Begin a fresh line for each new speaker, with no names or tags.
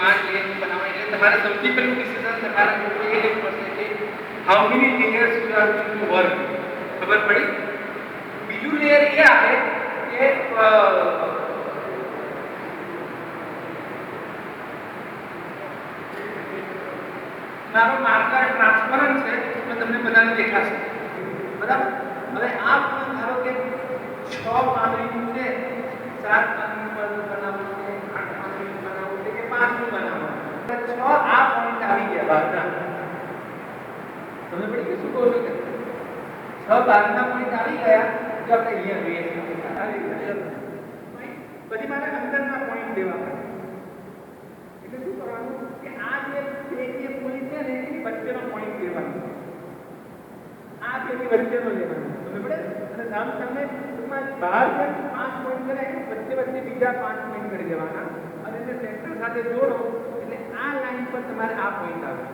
5 layer બનાવવા એટલે તમારે સૌથી પહેલું ડિસિઝન તમારે એ લેવું પડશે કે how many layers you are going to work. ખબર પડી? બીજું લેયર એ આવે કે મારો માર્કર ટ્રાન્સપરન્ટ છે તો તમને બધાને દેખાશે. બરાબર? હવે આ પણ ધારો કે 6 પાંદડીનું છે, 7 પાંદડીનું બનાવવું છે, 8 પાંદડીનું બનાવવું છે કે 5નું બનાવવું છે. 6 આ પોઈન્ટ આવી ગયા બહારના. તમે પડી કે શું કહો છો કે 6 બહારના પોઈન્ટ આવી ગયા તો આપણે અહીંયા જોઈએ છીએ આવી ગયા. પછી મારે અંદરના પોઈન્ટ લેવા પડે. એટલે શું કરવાનું કે આ જે પોઈન્ટ છે ને એની વચ્ચેનો પોઈન્ટ લેવાનો. આ તેની વચ્ચેનો લેવાનો. તમે પડે અને સામ સામે ટૂંકમાં બહાર જે 5 પોઈન્ટ કરે વચ્ચે વચ્ચે બીજા 5 પોઈન્ટ કરી દેવાના અને એને સેન્ટર સાથે જોડો એટલે આ લાઈન પર તમારે આ પોઈન્ટ આવે.